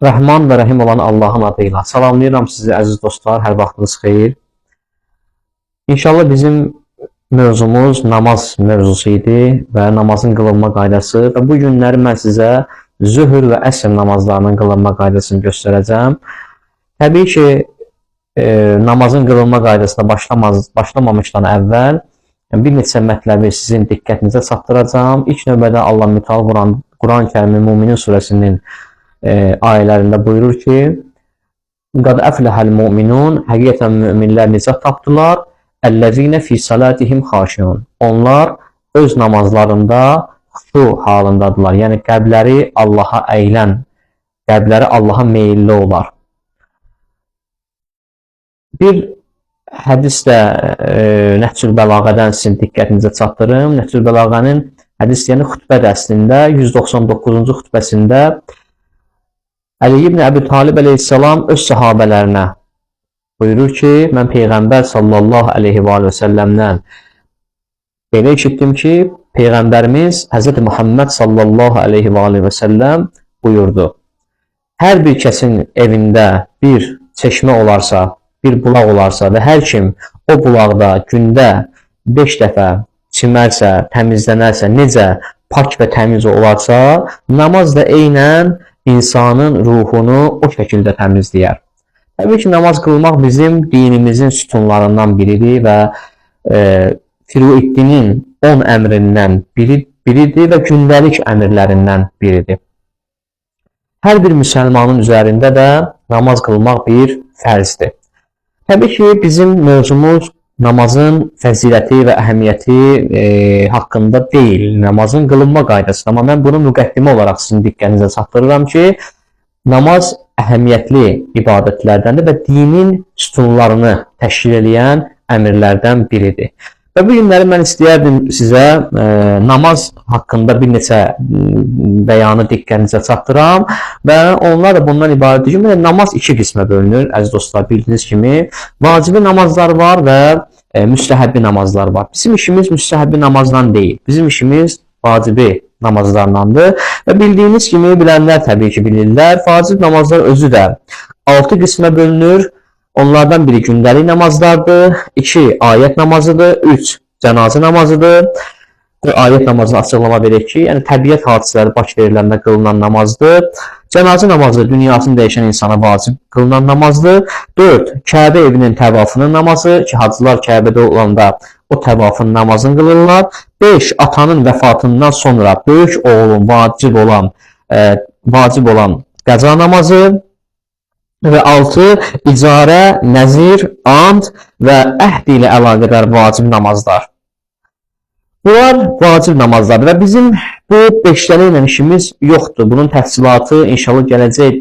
Rəhman və Rəhim olan Allahın adıyla. Salamlayıram sizi əziz dostlar, hər vaxtınız xeyir. İnşallah bizim mövzumuz namaz mövzusu idi və namazın qılınma qaydası və bu günləri mən sizə zöhr və əsr namazlarının qılınma qaydasını göstərəcəm. Təbii ki, namazın qılınma qaydasına başlamamışdan əvvəl bir neçə mətləbi sizin diqqətinizə çatdıracağım. İlk növbədə Allah Mütəal Quran-ı Kərimin Müminin surəsinin ayələrində buyurur ki, "Qad əfləhəl mu'minun", həqiqətən möminlər nicat tapdılar. "Əlləzinə fi salatihim xaşiun", onlar öz namazlarında xuşu halındadılar. Yəni qəlbləri Allaha əylən, qəlbləri Allaha meyilli olar. Bir hədis də Nəhcül Bəlağədən sizin diqqətinizə çatdırım. Nəhcül Bəlağənin hədis yəni xütbə dəstində 199-cu xütbəsində Əli ibn Əbi Talib əleyhissalam öz səhabələrinə buyurur ki, mən Peyğəmbər sallallahu aleyhi və səlləmdən belə eşitdim ki, Peyğəmbərimiz Hz. Muhammed sallallahu aleyhi və səlləm buyurdu. Hər bir kəsin evində bir çeşmə olarsa, bir bulaq olarsa və hər kim o bulaqda gündə 5 dəfə çimərsə, təmizlənərsə, necə pak və təmiz olarsa, namaz da eynən insanın ruhunu o şəkildə təmizləyər. Təbii ki, namaz qılmaq bizim dinimizin sütunlarından biridir və Firuiddinin 10 əmrindən biridir və gündəlik əmrlərindən biridir. Hər bir müsəlmanın üzərində də namaz qılmaq bir fərzdir. Təbii ki, bizim mövzumuz namazın fəziləti və əhəmiyyəti haqqında deyil, namazın qılınma qaydası. Amma mən bunu müqəddimə olaraq sizin diqqətinizə çatdırıram ki, namaz əhəmiyyətli ibadətlərdəndir və dinin sütunlarını təşkil edən əmrlərdən biridir. Və bu günləri mən istəyərdim sizə namaz haqqında bir neçə bəyanı diqqətinizə çatdıram və onlar da bundan ibarətdir ki, namaz iki qismə bölünür, əziz dostlar, bildiyiniz kimi. Vacibi namazlar var və müstəhəbbi namazlar var. Bizim işimiz müstəhəbbi namazdan deyil, bizim işimiz vacibi namazlardandır və bildiyiniz kimi, bilənlər təbii ki bilirlər, vacib namazlar özü də 6 qismə bölünür. Onlardan biri gündəlik namazlardır, 2 ayət namazıdır, 3 cənazə namazıdır. Ayət namazını açıqlama verək ki, yəni təbiət hadisələri baş veriləndə qılınan namazdır. Cənazə namazı dünyasını dəyişən insana vacib qılınan namazdır. 4 Kəbə evinin təvafının namazı ki, hacılar Kəbədə olanda o təvafın namazını qılırlar. 5 atanın vəfatından sonra böyük oğlun vacib olan qəza namazı. Və 6 icarə, nəzir, and və əhd ilə əlaqədar vacib namazlar. Bunlar vacib namazlardır və bizim bu 5-ləri ilə işimiz yoxdur. Bunun təfsilatı inşallah gələcək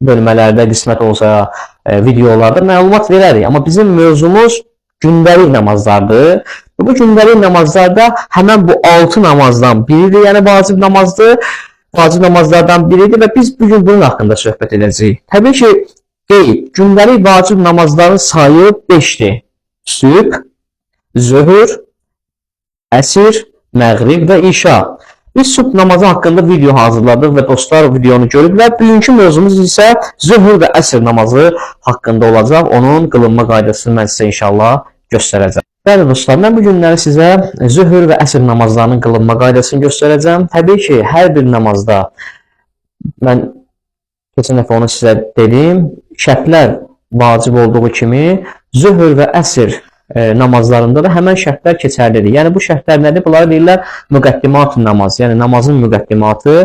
bölmələrdə qismət olsa videolarda məlumat verərik. Amma bizim mövzumuz gündəlik namazlardır. Və bu gündəlik namazlarda həmən bu 6 namazdan biridir, yəni vacib namazdır. Vacib namazlardan biridir və biz bugün bunun haqqında söhbət edəcəyik. Təbii ki, gündəlik vacib namazların sayı 5'dir. Sübh, zöhr, əsr, məğrib və işa. Biz sübh namazı haqqında video hazırladıq və dostlar videonu görüblər. Bugünkü mövzumuz isə zöhr və əsr namazı haqqında olacaq. Onun qılınma qaydasını mən sizə inşallah göstərəcəm. Bəli dostlar, mən bu günləri sizə zöhr və əsr namazlarının qılınma qaydasını göstərəcəm. Təbii ki, hər bir namazda mən keçən dəfə onu sizə dedim, şərtlər vacib olduğu kimi zöhr və əsr namazlarında da həmən şərtlər keçərlidir. Yəni bu şərtlər nədir? Bunları deyirlər müqəddimat namaz, yəni namazın müqəddimatı,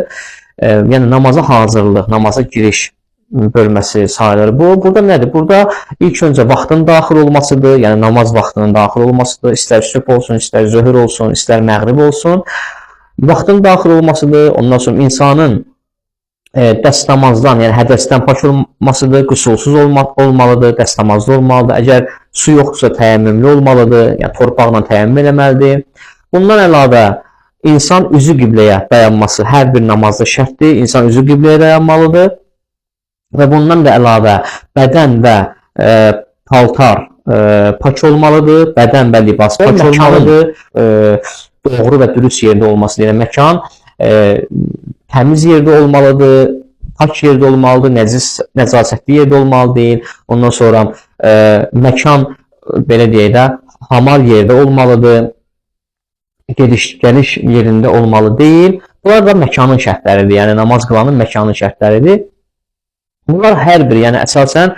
yəni namaza hazırlıq, namaza giriş bölməsi sayılır. Burada nədir? Burada ilk öncə vaxtın daxil olmasıdır, yəni namaz vaxtının daxil olmasıdır. İstər sübh olsun, istər zöhr olsun, istər məğrib olsun. Vaxtın daxil olmasıdır. Ondan sonra insanın dəstəmazdan, yəni hədəsdən pak olmasıdır, qüsulsuz olmalıdır, dəstəmazlı olmalıdır. Əgər su yoxdursa təyəmmümlü olmalıdır, yəni torpaqla təyəmmüm eləməlidir. Bundan əlavə insan üzü qibləyə dayanması hər bir namazda şərtdir. İnsan üzü qibləyə dayanmalıdır və bundan da əlavə bədən və paltar pak olmalıdır, bədən və libas pak olmalıdır, doğru və dürüst yerdə olması deyilən məkan təmiz yerdə olmalıdır, pak yerdə olmalıdır, nəcasətli yerdə olmalı deyil. Ondan sonra məkan belə deyək də hamar yerdə olmalıdır. Gediş-gəliş yerində olmalı deyil. Bunlar da məkanın şərtləridir. Yəni namaz qılanın məkanın şərtləridir. Bunlar hər biri, yəni əsasən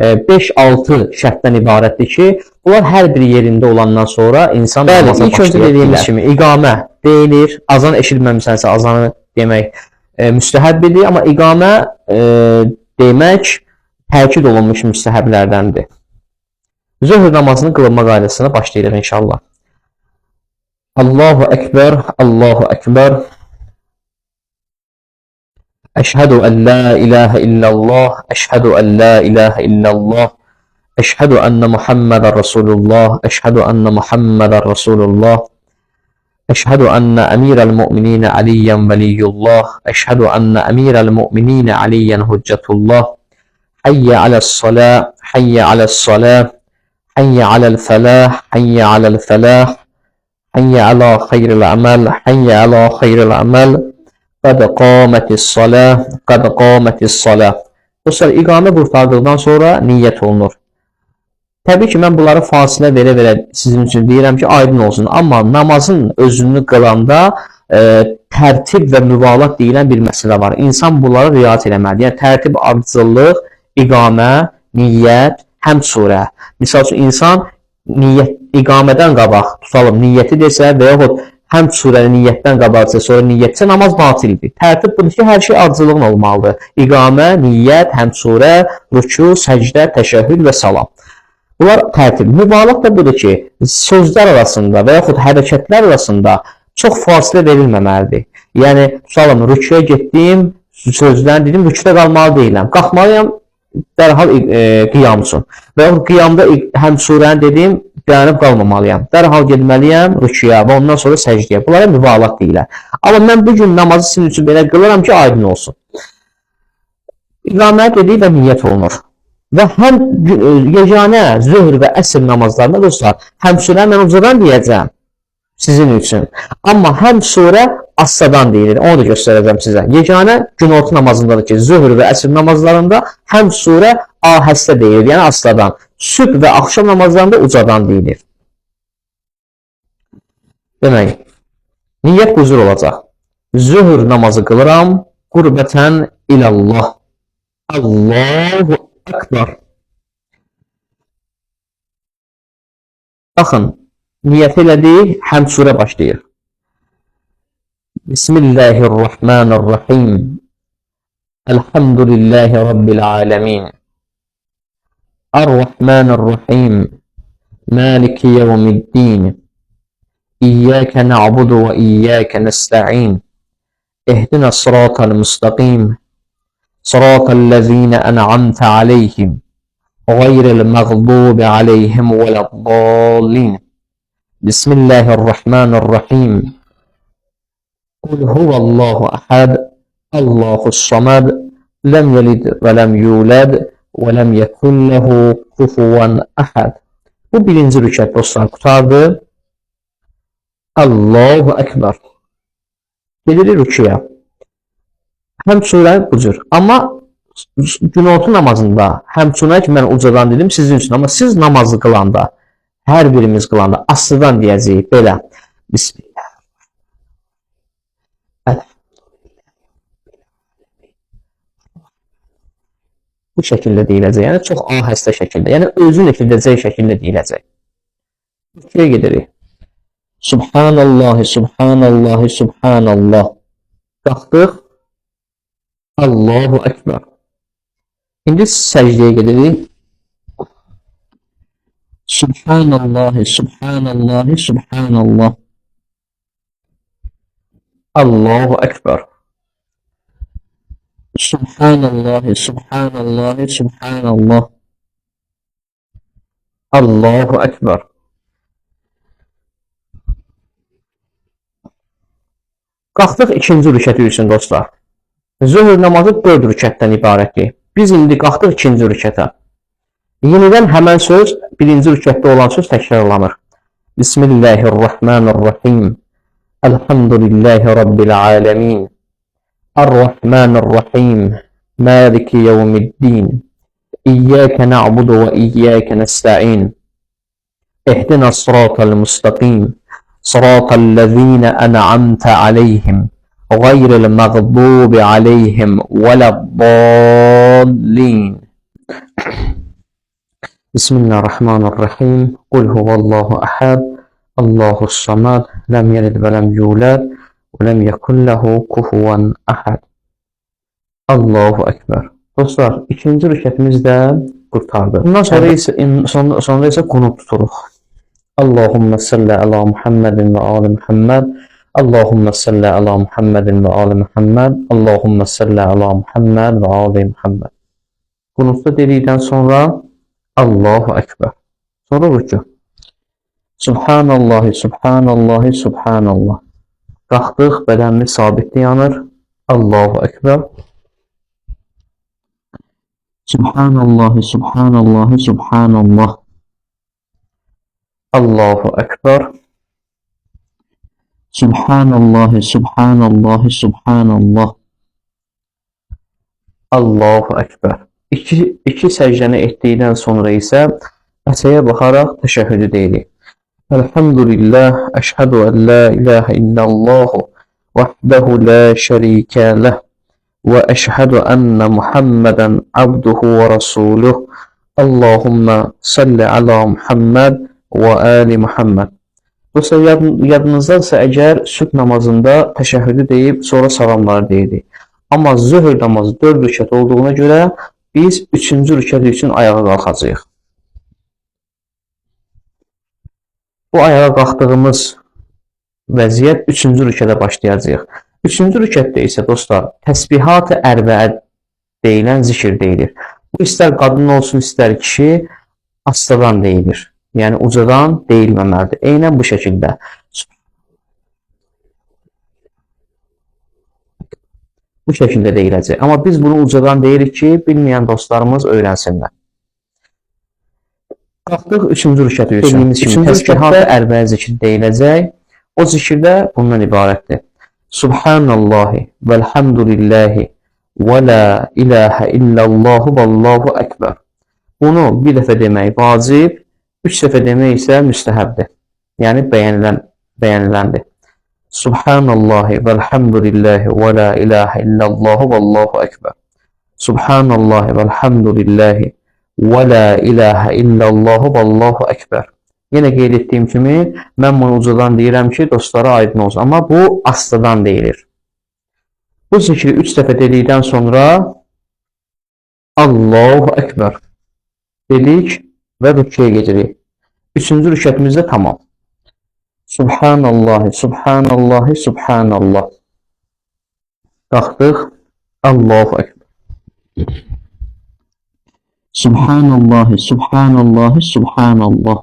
5-6 şərtdən ibarətdir ki, bunlar hər biri yerində olandan sonra insan namaza başlaya bilər. İlk öncə dediyimiz kimi iqamə deyilir. Azan eşitməmisənsə azanı demək müstəhəbbidir, amma iqamə demək təkid olunmuş müstəhəblərdəndir. Zöhr namazının qılınma qaydasına başlayırıq inşallah. Allahu Ekber, Allahu Ekber. Əşhədü ən la ilahə illallah, əşhədü ən la ilahə illallah, əşhədü ənnə Muhammedən Rasulullah, əşhədü ənnə Muhammedən Rasulullah, əşhədü ənnə əmirəl müminə Aliyyən vəliyyullah, əşhədü ənnə əmirəl müminə Aliyyən hüccətullah, hayyə aləs-salah, hayyə aləs-salah, hayyə aləl-fəlah, hayyə aləl-fəlah, hayyə alə xeyril əməl, hayyə alə xeyril əməl, qəd qamətis-salah, qəd qamətis-salah. Dostlar, iqamə qurtardıqdan sonra niyyət olunur. Təbii ki, mən bunları fasilə verə-verə sizin üçün deyirəm ki, aydın olsun. Amma namazın özünü qılanda tərtib və mübalağ deyilən bir məsələ var. İnsan bunlara riayət eləməlidir. Yəni, tərtib, ardıcıllıq, iqamə, niyyət, həm surə. Misal üçün, insan iqamədən qabaq tutalım, niyyəti desə və yaxud həm surəni niyyətdən qabaqsa, sonra niyyətsə namaz batildir. Tərtib budur ki, hər şey ardıcıllığın olmalıdır. İqamə, niyyət, həm surə, rükû, səcdə, təşəhhüd və salam. Bunlar tərtib. Mübalağ da budur ki, sözlər arasında və yaxud hərəkətlər arasında çox fasilə verilməməlidir. Yəni, tutalım, rüküyə getdim, sözdən dedim, rüküdə qalmalı deyiləm. Qalxmalıyam, dərhal qiyam üçün. Və yaxud qiyamda həm surəni dedim, dayanıb qalmamalıyam. Dərhal getməliyəm rüküyə və ondan sonra səcdiyə. Bunlara mübalağ deyilər. Amma mən bugün namazı sizin üçün belə qılıram ki, aydın olsun. İqamə dedik və niyyət olunur. Və həm yeganə, zöhr və əsr namazlarında dostlar, həm surə mən ucadan deyəcəm sizin üçün. Amma həm surə assadan deyilir. Onu da göstərəcəm sizə. Yeganə günorta namazındadır ki, zöhr və əsr namazlarında həm surə ahəstə deyilir, yəni assadan. Sübh və axşam namazlarında ucadan deyilir. Demək, niyyət bu cür olacaq. Zöhr namazı qılıram, qurbətən ilallah. Allahu Ekber. Baxın, niyyət elədik, həm surə başlayır. Bismillahirrahmanirrahim. Elhamdülillahi Rabbil alemin. Ar-Rahmanir-Rahim. Maliki yevmiddin. İyyâke na'budu ve iyyâke nesta'in. İhdina sıratal mustaqim. Sıratallezîne en'amte aleyhim. Gayril mağdubi aleyhim veleddallin. Bismillahirrahmanirrahim. Kul huvallahu ahad. Allahus samad. Lem yelid ve lem yulad. Və ləm yəkun ləhu kufuvan əhəd. Bu birinci rükət dostlar qutardı. Allahu Ekber. Gedirik rüküyə. Həm surə bu cür. Amma günorta namazında həm surə ki, mən ucadan dedim sizin üçün. Amma siz namazı qılanda, hər birimiz qılanda aslıdan deyəcəyik belə. Bismillah. Bu şəkildə deyiləcək, yəni çox ahəstə şəkildə, yəni özün eşidəcək şəkildə deyiləcək. Rüküyə gedirik. Subhanallahi, Subhanallahi, Subhanallah. Qalxdıq. Allahu Ekber. İndi səcdəyə gedirik. Subhanallahi, Subhanallahi, Subhanallah. Allahu Ekber. Subhanallahi, Subhanallahi, Subhanallah. Allahu Ekber. Qalxdıq ikinci rükəti üçün dostlar. Zöhr namazı 4 rükətdən ibarətdir. Biz indi qalxdıq ikinci rükətə. Yenidən həmən söz birinci rükətdə olan söz təkrarlanır. Bismillahirrahmanirrahim. Elhamdülillahi Rabbil alemin. Ar-Rahmanir-Rahim. مالك يوم الدين إياك نعبد وإياك نستعين اهدنا الصراط المستقيم صراط الذين أنعمت عليهم غير المغضوب عليهم ولا الضالين. بسم الله الرحمن الرحيم. قل هو الله أحد الله الصمد لم يلد ولم يولد ولم يكن له كفوا أحد. Allahu Ekber. Dostlar, ikinci rükətimizdə qurtardıq. Bundan sonra isə qunut tuturuq. Allahumma salli ala Muhammedin və ali Muhammed. Allahumma salli ala Muhammedin və ali Muhammed. Allahumma salli ala Muhammed və ali Muhammed. Qunutda dedikdən sonra Allahu Ekber. Sonra rükü. Subhanallahi, Subhanallahi, Subhanallah. Qalxdıq, bədənimiz sabit dayanır. Allahu Ekber. Subhanallahi, Subhanallahi, Subhanallah. Allahu Ekber. Subhanallahi, Subhanallahi, Subhanallah. Allahu Ekber. İki səcdəni etdikdən sonra isə əsəyə baxaraq təşəhhüdü deyirik. Elhamdülillah, əşhədu ən la ilahə illallah vahdehu la şərikə ləh və əşhədu ənnə Muhammədən abduhu və rasuluh. Allahumma salli ala Muhammed və ali Muhammed. Dostlar, yadınızdadırsa əgər sübh namazında təşəhhüdü deyib sonra salamları deyirik. Amma zöhr namazı 4 rükət olduğuna görə biz 3-cü rükət üçün ayağa qalxacağıq. Bu ayağa qalxdığımız vəziyyət 3-cü rükətə başlayacağıq. 3-cü rükətdə isə dostlar, təsbihat-ı ərbəə deyilən zikir deyilir. Bu istər qadın olsun, istər kişi astadan deyilir. Yəni ucadan deyilməməlidir. Eynən bu şəkildə. Bu şəkildə deyiləcək. Amma biz bunu ucadan deyirik ki, bilməyən dostlarımız öyrənsinlər. Qalxdıq 3-cü rükət üçün. 3-cü rükətdə ərbəə zikir deyiləcək. O zikirdə bundan ibarətdir. Subhanallahi velhamdülillahi və la ilahə illallahu vallahu ekber. Bunu bir dəfə demək vacib, 3 dəfə demək isə müstəhəbdir. Yəni bəyəniləndir. Subhanallahi velhamdülillahi və la ilahə illallahu vallahu ekber. Subhanallahi velhamdülillahi və la ilahə illallahu vallahu ekber. Yenə qeyd etdiyim kimi, mən bunu ucadan deyirəm ki, dostlara aydın olsun. Amma bu astadan deyilir. Bu zikri 3 dəfə dedikdən sonra Allahu Ekber dedik və rüküyə gedirik. 3-cü rükətimizdə tamam. Subhanallahi, Subhanallahi, Subhanallah. Qalxdıq. Allahu Ekber. Subhanallahi, Subhanallahi, Subhanallah.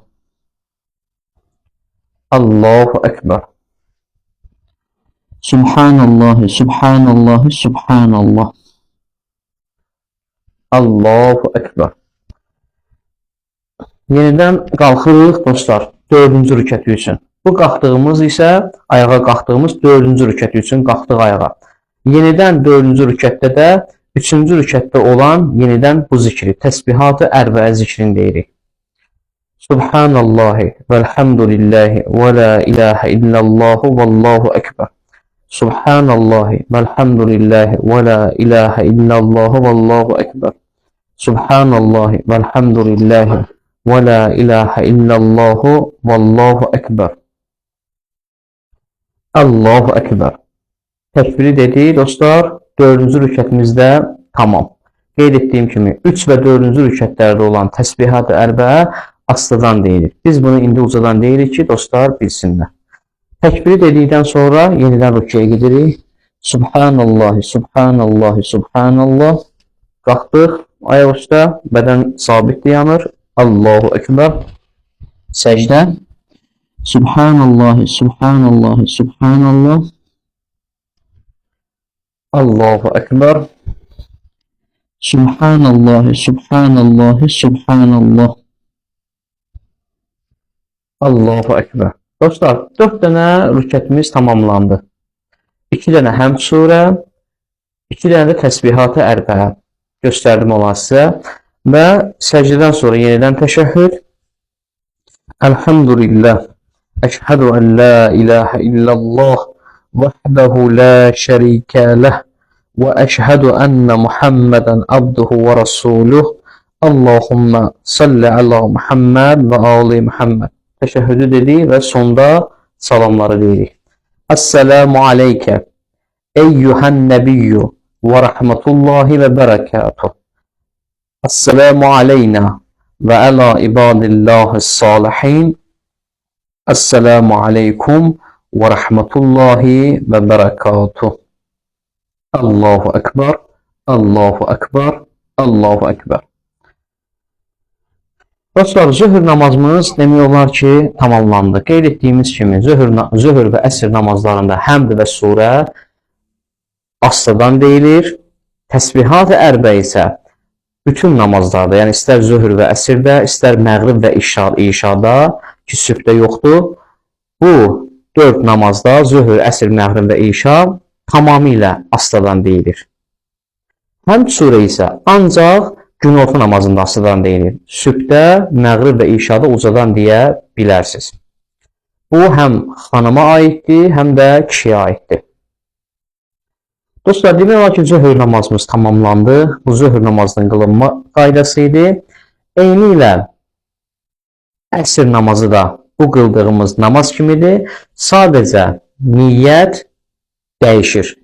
Allahu Ekber. Subhanallahi, Subhanallahi, Subhanallah. Allahu Ekber. Yenidən qalxırıq dostlar 4-cü rükəti üçün. Bu qalxdığımız isə ayağa qalxdığımız 4-cü rükəti üçün qalxdıq ayağa. Yenidən 4-cü rükətdə də 3-cü rükətdə olan yenidən bu zikri, təsbihat-ı ərbəə zikrini deyirik. Subhanallahi velhamdülillahi və la ilahə illallahu vallahu ekber. Subhanallahi velhamdülillahi və la ilahə illallahu vallahu ekber. Subhanallahi velhamdülillahi və la ilahə illallahu vallahu ekber. Allahu Ekber. Təkbiri dedik dostlar, 4-cü rükətimizdə tamam. Qeyd etdiyim kimi 3 və 4-cü rükətlərdə olan təsbihat-ı ərbəə astadan deyilir. Biz bunu indi ucadan deyirik ki, dostlar bilsinlər. Təkbiri dedikdən sonra yenidən rüküyə gedirik. Subhanallahi, Subhanallahi, Subhanallah. Qalxdıq ayaq üstə, bədən sabit dayanır. Allahu Ekber. Səcdə. Subhanallahi, Subhanallahi, Subhanallah. Allahu Ekber. Subhanallahi, Subhanallahi, Subhanallah. Allahu Ekber. Dostlar, 4 dənə rükətimiz tamamlandı. 2 dənə həmd surə, 2 dənə də təsbihat-ı ərbəə. göstərdim olar sizə. Və səcdədən sonra yenidən təşəhhüd. Elhamdülillah. Əşhədu ən la ilahə illallah vahdehu la şərikə ləh və əşhədu ənə Muhammədən abduhu və rasuluh. Allahumma salli ala Muhammed və ali Muhammed. Təşəhhüdü dedik və sonda salamları deyirik. Esselamu aleykə eyyuhən nəbiyyü və rəhmətullahi və bərəkatuh. Esselamu aleynə və əla ibadillahis salihin. Esselamu aleykum və rəhmətullahi və bərəkatuh. Allahu Ekber, Allahu Ekber, Allahu Ekber. Dostlar, zöhr namazımız demək olar ki, tamamlandı. Qeyd etdiyimiz kimi, zöhr və əsr namazlarında həmd və surə aslıdan deyilir. Təsbihat-ı ərbə isə bütün namazlarda, yəni istər zöhr və əsrdə, istər məğrib və işada, ki, sübhdə yoxdur. Bu 4 namazda, zöhr, əsr, məğrib və işa tamamilə aslıdan deyilir. Həmd surə isə ancaq günorta namazında asıdan deyilir. Sübhdə, məğrib və işada ucadan deyə bilərsiniz. Bu, həm xanıma aiddir, həm də kişiyə aiddir. Dostlar, demək olar ki, zöhr namazımız tamamlandı. Bu, zöhr namazının qılınma qaydası idi. Eyni ilə əsr namazı da bu qıldığımız namaz kimidir. Sadəcə niyyət dəyişir.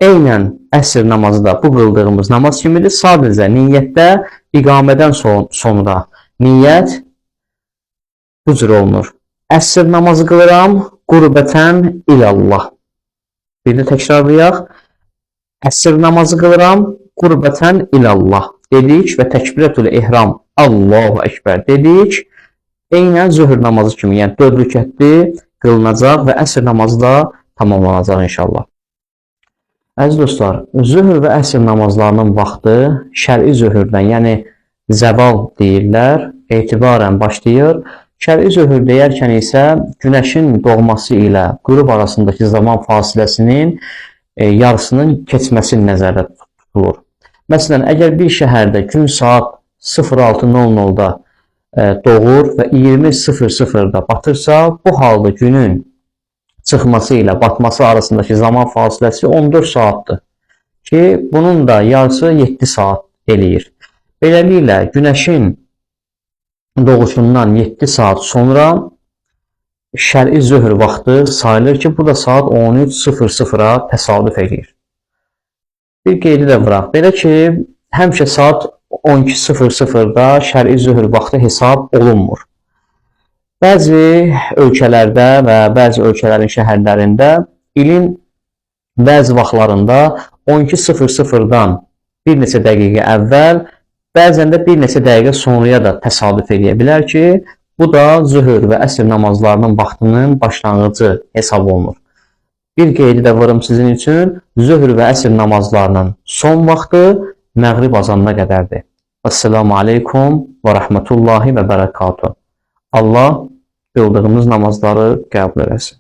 Eynən əsr namazı da bu qıldığımız namaz kimidir. Sadəcə niyyətdə iqamədən sonra niyyət bu cür olunur. Əsr namazı qılıram qurbətən ilallah. Bir də təkrarlayaq. Əsr namazı qılıram qurbətən ilallah dedik və təkbirətül ehram Allahu Ekber dedik. Eynən zöhr namazı kimi, yəni 4 rükətli qılınacaq və əsr namazı da tamamlanacaq inşallah. Əziz dostlar, zöhr və əsr namazlarının vaxtı şər'i zöhrdən, yəni zəval deyirlər, etibarən başlayır. Şər'i zöhr deyərkən isə günəşin doğması ilə qürub arasındakı zaman fasiləsinin yarısının keçməsi nəzərdə tutulur. Məsələn, əgər bir şəhərdə gün saat 06:00-da doğur və 20:00-da batırsa, bu halda günün çıxması ilə batması arasındakı zaman fasiləsi 14 saatdır ki, bunun da yarısı 7 saat eləyir. Beləliklə, günəşin doğuşundan 7 saat sonra şər'i zöhr vaxtı sayılır ki, bu da saat 13:00-a təsadüf eləyir. Bir qeydi də vuraq. Belə ki, həmişə saat 12:00-da şər'i zöhr vaxtı hesab olunmur. Bəzi ölkələrdə və bəzi ölkələrin şəhərlərində ilin bəzi vaxtlarında 12:00-dan bir neçə dəqiqə əvvəl, bəzən də bir neçə dəqiqə sonraya da təsadüf edə bilər ki, bu da zöhr və əsr namazlarının vaxtının başlanğıcı hesab olunur. Bir qeydi də vurum sizin üçün, zöhr və əsr namazlarının son vaxtı məğrib azanına qədərdir. Esselamu aleykum və rəhmətullahi və bərəkatuhu. Allah qıldığımız namazları qəbul eləsin.